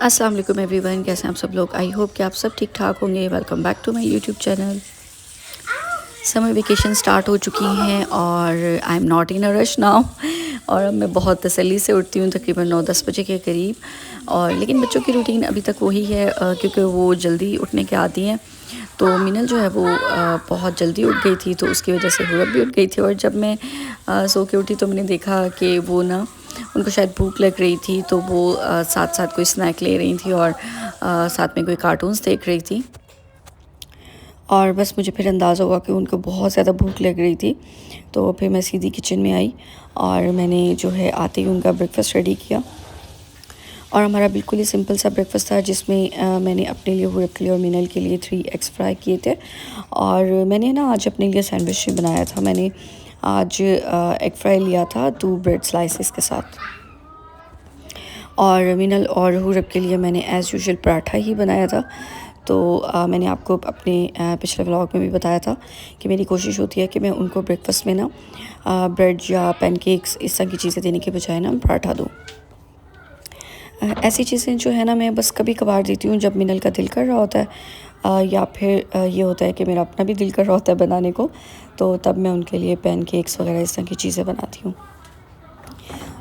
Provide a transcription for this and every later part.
अस्सलाम वालेकुम एवरीवन, कैसे हैं आप सब लोग। आई होप कि आप सब ठीक ठाक होंगे। Welcome back to my YouTube channel. Summer vacation start हो चुकी हैं और I am not in a rush now. और अब मैं बहुत तसल्ली से उठती हूँ तकरीबन 9-10 बजे के करीब। और लेकिन बच्चों की रूटीन अभी तक वही है क्योंकि वो जल्दी उठने के आदी हैं। तो मिनल जो है वो बहुत जल्दी उठ गई थी, तो उसकी वजह से हुरब भी उठ गई थी। और जब मैं सो के उठी तो मैंने देखा कि वो ना उनको शायद भूख लग रही थी, तो वो साथ साथ कोई स्नैक ले रही थी और साथ में कोई कार्टून्स देख रही थी। और बस मुझे फिर अंदाज़ा हुआ कि उनको बहुत ज़्यादा भूख लग रही थी। तो फिर मैं सीधी किचन में आई और मैंने जो है आते ही उनका ब्रेकफ़ास्ट रेडी किया। और हमारा बिल्कुल ही सिंपल सा ब्रेकफ़ास्ट था, जिसमें मैंने अपने लिए, हुरब के लिए और मिनल के लिए 3 एग्स फ्राई किए थे। और मैंने ना आज अपने लिए सैंडविच बनाया था। मैंने आज एग फ्राई लिया था 2 ब्रेड स्लाइसेस के साथ। और मिनल और हुरब के लिए मैंने एज़ यूजुअल पराठा ही बनाया था। तो मैंने आपको अपने पिछले व्लॉग में भी बताया था कि मेरी कोशिश होती है कि मैं उनको ब्रेकफ़ास्ट में ना ब्रेड या पैनकेक्स इस तरह की चीज़ें देने के बजाय ना पराठा दूँ। ऐसी चीज़ें जो है ना मैं बस कभी कभार देती हूँ जब मिनल का दिल कर रहा होता है, या फिर ये होता है कि मेरा अपना भी दिल कर रहा होता है बनाने को, तो तब मैं उनके लिए पैनकेक्स वगैरह इस तरह की चीज़ें बनाती हूँ।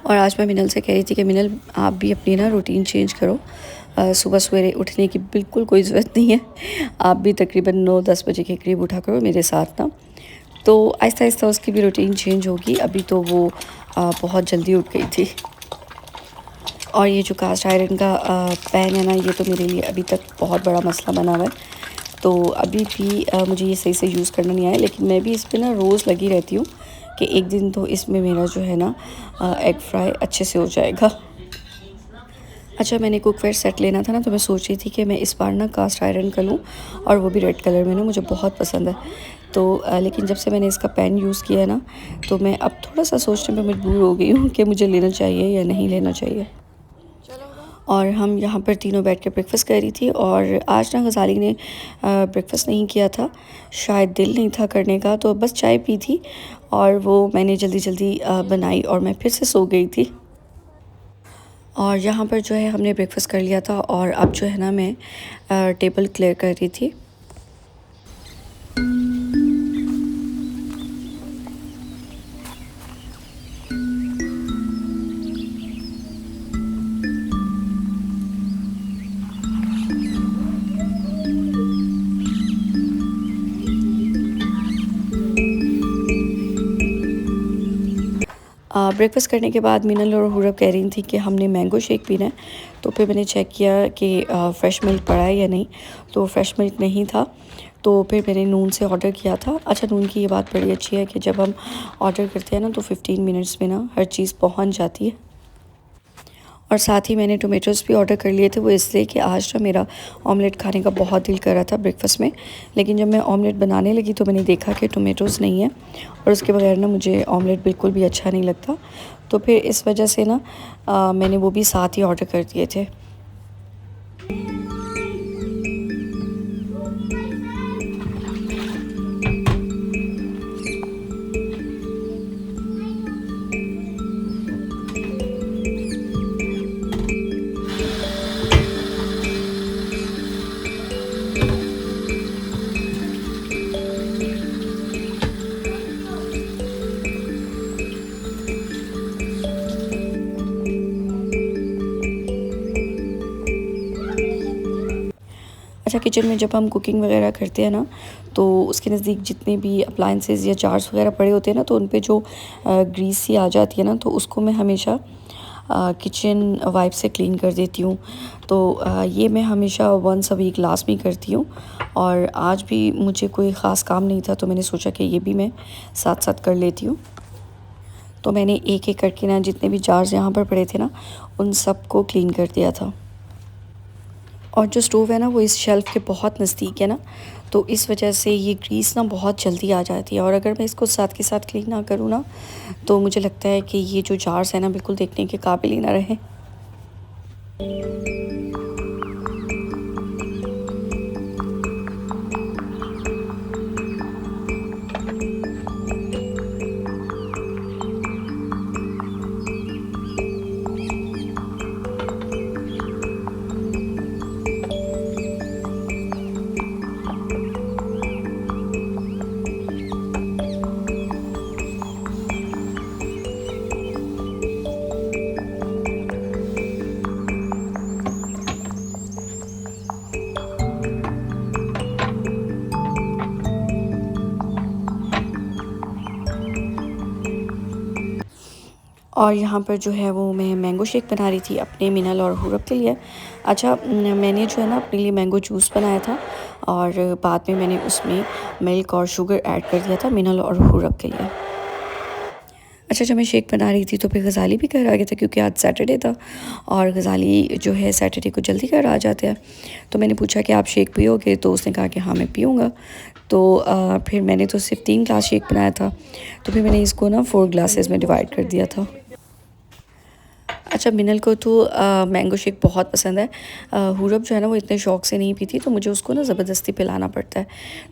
और आज मैं मिनल से कह रही थी कि मिनल, आप भी अपनी ना रूटीन चेंज करो। सुबह सवेरे उठने की बिल्कुल कोई ज़रूरत नहीं है। आप भी तकरीबन 9-10 बजे के करीब उठा करो मेरे साथ ना। तो आहिस्ता आहिस्ता उसकी भी रूटीन चेंज होगी। अभी तो वो बहुत जल्दी उठ गई थी। और ये जो कास्ट आयरन का पैन है ना, ये तो मेरे लिए अभी तक बहुत बड़ा मसला बना हुआ है। तो अभी भी मुझे ये सही से यूज़ करना नहीं आया, लेकिन मैं भी इस पर ना रोज़ लगी रहती हूँ कि एक दिन तो इसमें मेरा जो है ना एग फ्राई अच्छे से हो जाएगा। अच्छा, मैंने कुकवेयर सेट लेना था ना, तो मैं सोच रही थी कि मैं इस बार ना कास्ट आयरन का लूँ, और वो भी रेड कलर में ना, मुझे बहुत पसंद है। तो लेकिन जब से मैंने इसका पैन यूज़ किया है ना, तो मैं अब थोड़ा सा सोचने पर मजबूर हो गई हूँ कि मुझे लेना चाहिए या नहीं लेना चाहिए। और हम यहाँ पर तीनों बैठ के ब्रेकफ़ास्ट कर रही थी। और आज ना गज़ाली ने ब्रेकफ़ास्ट नहीं किया था, शायद दिल नहीं था करने का, तो बस चाय पी थी और वो मैंने जल्दी जल्दी बनाई और मैं फिर से सो गई थी। और यहाँ पर जो है हमने ब्रेकफ़ास्ट कर लिया था और अब जो है ना मैं टेबल क्लियर कर रही थी। ब्रेकफ़ास्ट करने के बाद मिनल और हुरब कह रही थी कि हमने मैंगो शेक पीना है। तो फिर मैंने चेक किया कि फ़्रेश मिल्क पड़ा है या नहीं, तो फ़्रेश मिल्क नहीं था। तो फिर मैंने नून से ऑर्डर किया था। अच्छा, नून की ये बात बड़ी अच्छी है कि जब हम ऑर्डर करते हैं ना, तो 15 मिनट्स में ना हर चीज़ पहुंच जाती है। और साथ ही मैंने टोमेटोज़ भी ऑर्डर कर लिए थे, वो इसलिए कि आज ना मेरा ऑमलेट खाने का बहुत दिल कर रहा था ब्रेकफ़ास्ट में। लेकिन जब मैं ऑमलेट बनाने लगी तो मैंने देखा कि टोमेटोज़ नहीं है, और उसके बगैर ना मुझे ऑमलेट बिल्कुल भी अच्छा नहीं लगता। तो फिर इस वजह से ना मैंने वो भी साथ ही ऑर्डर कर दिए थे। अच्छा, किचन में जब हम कुकिंग वगैरह करते हैं ना, तो उसके नज़दीक जितने भी अप्लाइंसेस या जार्स वगैरह पड़े होते हैं ना, तो उन पे जो ग्रीस सी आ जाती है ना, तो उसको मैं हमेशा किचन वाइप से क्लीन कर देती हूँ। तो ये मैं हमेशा वंस अ वीक लास्ट में करती हूँ। और आज भी मुझे कोई ख़ास काम नहीं था, तो मैंने सोचा कि ये भी मैं साथ साथ कर लेती हूँ। तो मैंने एक एक करके ना जितने भी जार्स यहाँ पर पड़े थे ना, उन सब को क्लीन कर दिया था। और जो स्टोव है ना, वो इस शेल्फ़ के बहुत नज़दीक है ना, तो इस वजह से ये ग्रीस ना बहुत जल्दी आ जाती है। और अगर मैं इसको साथ के साथ क्लीन ना करूँ ना, तो मुझे लगता है कि ये जो जार्स है ना, बिल्कुल देखने के काबिल ही ना रहे। और यहाँ पर जो है वो मैं मैंगो शेक बना रही थी अपने मिनल और हुरब के लिए। अच्छा, मैंने जो है ना अपने लिए मैंगो जूस बनाया था और बाद में मैंने उसमें मिल्क और शुगर ऐड कर दिया था मिनल और हुरब के लिए। अच्छा, जब मैं शेक बना रही थी तो फिर गज़ाली भी घर आ गया था क्योंकि आज सैटरडे था और गज़ाली जो है सैटरडे को जल्दी घर आ जाते हैं। तो मैंने पूछा कि आप शेक पियोगे, तो उसने कहा कि हाँ मैं पीऊँगा। तो फिर मैंने तो सिर्फ 3 ग्लास शेक बनाया था, तो फिर मैंने इसको ना 4 ग्लासेस में डिवाइड कर दिया था। अच्छा, मिनल को तो मैंगो शेक बहुत पसंद है। हुरब जो है ना वो इतने शौक से नहीं पीती, तो मुझे उसको ना ज़बरदस्ती पिलाना पड़ता है।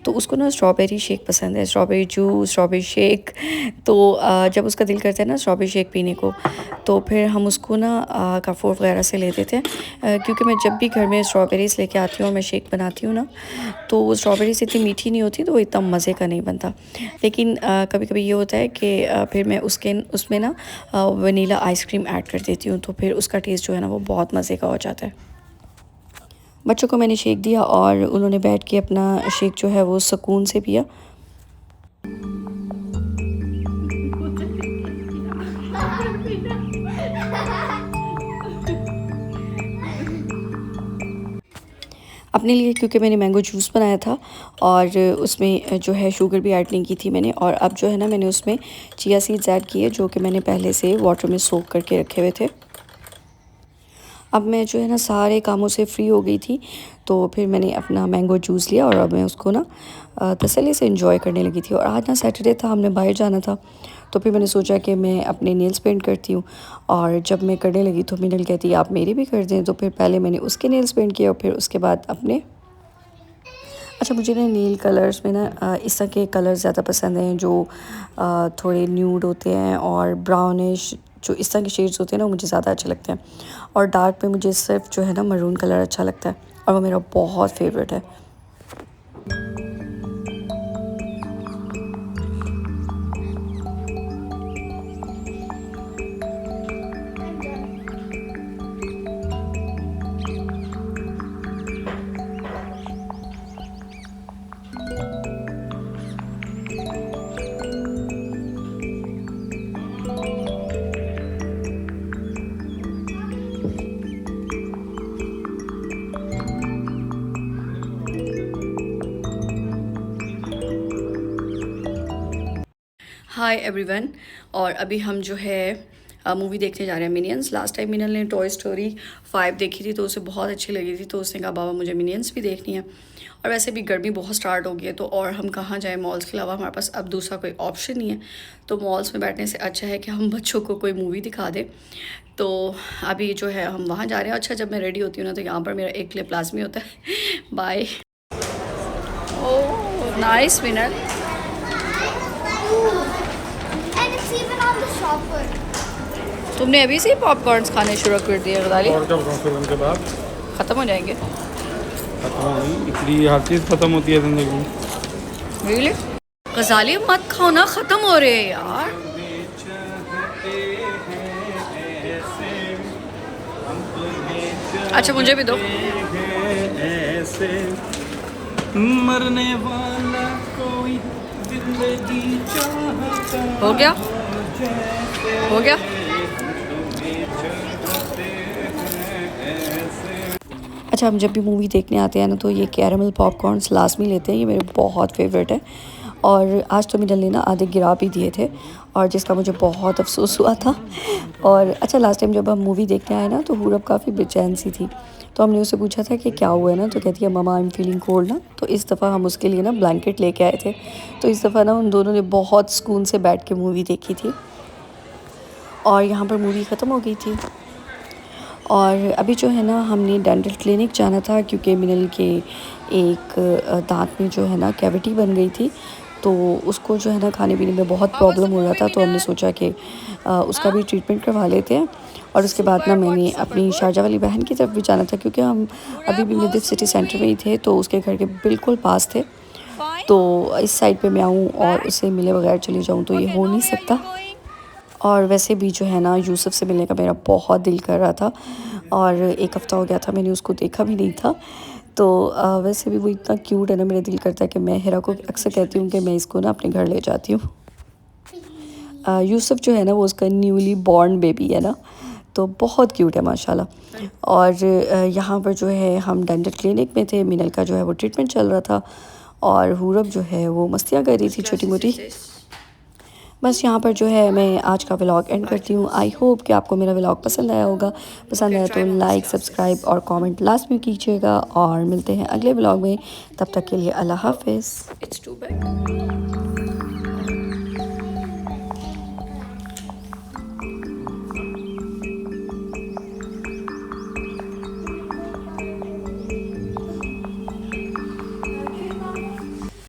तो उसको ना स्ट्रॉबेरी शेक पसंद है, स्ट्रॉबेरी जूस, स्ट्रॉबेरी शेक। तो जब उसका दिल करता है ना स्ट्रॉबेरी शेक पीने को, तो फिर हम उसको ना कफ़ोर वगैरह से ले देते हैं। क्योंकि मैं जब भी घर में स्ट्रॉबेरीज़ लेके आती हूँ और मैं शेक बनाती हूँ ना, तो वो स्ट्रॉबेरीज़ इतनी मीठी नहीं होती, तो वो इतना मज़े का नहीं बनता। लेकिन कभी कभी ये होता है कि फिर मैं उसमें ना वनीला आइसक्रीम ऐड कर देती हूँ, तो फिर उसका टेस्ट जो है ना वो बहुत मज़े का हो जाता है। बच्चों को मैंने शेक दिया और उन्होंने बैठ के अपना शेक जो है वो सुकून से पिया। अपने लिए क्योंकि मैंने मैंगो जूस बनाया था और उसमें जो है शुगर भी ऐड नहीं की थी मैंने, और अब जो है ना मैंने उसमें चिया सीड्स ऐड किए जो कि मैंने पहले से वाटर में सोक करके रखे हुए थे। अब मैं जो है ना सारे कामों से फ्री हो गई थी, तो फिर मैंने अपना मैंगो जूस लिया और अब मैं उसको ना तसल्ली से एंजॉय करने लगी थी। और आज ना सैटरडे था, हमने बाहर जाना था, तो फिर मैंने सोचा कि मैं अपने नेल्स पेंट करती हूँ। और जब मैं करने लगी तो मिनल कहती आप मेरे भी कर दें, तो फिर पहले मैंने उसके नेल्स पेंट किए और फिर उसके बाद अपने। अच्छा, मुझे ना नील कलर्स में ना इस तरह के कलर ज़्यादा पसंद हैं जो थोड़े न्यूड होते हैं और ब्राउनिश, जो इस तरह के शेड्स होते हैं ना वो मुझे ज़्यादा अच्छे लगते हैं। और डार्क में मुझे सिर्फ जो है ना मरून कलर अच्छा लगता है और वो मेरा बहुत फेवरेट है। हाय एवरीवन, और अभी हम जो है मूवी देखने जा रहे हैं मिनियंस। लास्ट टाइम मिनल ने टॉय स्टोरी 5 देखी थी तो उसे बहुत अच्छी लगी थी, तो उसने कहा बाबा मुझे मिनियंस भी देखनी है। और वैसे भी गर्मी बहुत स्टार्ट हो गई है, तो और हम कहाँ जाएं, मॉल्स के अलावा हमारे पास अब दूसरा कोई ऑप्शन नहीं है। तो मॉल्स में बैठने से अच्छा है कि हम बच्चों को कोई मूवी दिखा दें। तो अभी जो है हम वहाँ जा रहे हैं। अच्छा, जब मैं रेडी होती हूँ ना तो यहाँ पर मेरा एक क्लिप लाजमी होता है। बाय। ओह नाइस मिनल। तुमने अभी से पॉपकॉर्न्स खाने शुरू कर दिए गज़ाली? और कब खाऊं फिर उनके बाद? ख़त्म हो जाएंगे। खत्म हो गई, इसलिए हर चीज़ खत्म होती है ज़िंदगी में। रियली? गज़ाली मत खाओ ना, ख़त्म हो रहे हैं यार। अच्छा मुझे भी दो। मरने वाला कोई जिंदगी चाहता हो गया? हो गया? अच्छा, हम जब भी मूवी देखने आते हैं ना तो ये कैरामल पॉपकॉर्न्स लाजमी लेते हैं, ये मेरे बहुत फेवरेट है। और आज तो मिनल ने ना आधे गिरा भी दिए थे और जिसका मुझे बहुत अफसोस हुआ था। और अच्छा, लास्ट टाइम जब हम मूवी देखने आए ना तो हुरब काफ़ी बेचैन सी थी, तो हमने उससे पूछा था कि क्या हुआ है ना, तो कहती है mama I am feeling cold ना। तो इस दफ़ा हम उसके लिए ना ब्लैंकेट लेके आए थे। तो इस दफ़ा ना उन दोनों ने बहुत सुकून से बैठ के मूवी देखी थी और यहाँ पर मूवी ख़त्म हो गई थी। और अभी जो है ना हमने डेंटल क्लिनिक जाना था क्योंकि मिनल के एक दांत में जो है ना कैविटी बन गई थी, तो उसको जो है ना खाने पीने में बहुत प्रॉब्लम हो रहा था। तो हमने सोचा कि उसका भी ट्रीटमेंट करवा लेते हैं। और उसके बाद ना मैंने अपनी शारजा वाली बहन की तरफ भी जाना था क्योंकि हम अभी भी मिडिल सिटी सेंटर में ही थे, तो उसके घर के बिल्कुल पास थे। तो इस साइड पे मैं आऊँ और उसे मिले बगैर चली जाऊँ तो ये हो नहीं सकता। और वैसे भी जो है ना यूसुफ से मिलने का मेरा बहुत दिल कर रहा था और एक हफ़्ता हो गया था मैंने उसको देखा भी नहीं था। तो वैसे भी वो इतना क्यूट है ना, मेरा दिल करता है कि मैं हिरा को अक्सर कहती हूँ कि मैं इसको ना अपने घर ले जाती हूँ। यूसुफ जो है ना वो उसका न्यूली बॉर्न बेबी है ना, तो बहुत क्यूट है माशाल्लाह। और यहाँ पर जो है हम डेंटल क्लिनिक में थे, मिनल का जो है वो ट्रीटमेंट चल रहा था और हुरब जो है वो मस्तियाँ कर रही थी छोटी मोटी। बस यहाँ पर जो है मैं आज का व्लॉग एंड करती हूँ। आई होप कि आपको मेरा व्लॉग पसंद आया होगा। पसंद आया तो लाइक, सब्सक्राइब और कमेंट लास्ट में कीजिएगा और मिलते हैं अगले व्लॉग में। तब तक के लिए अल्लाह हाफिज़।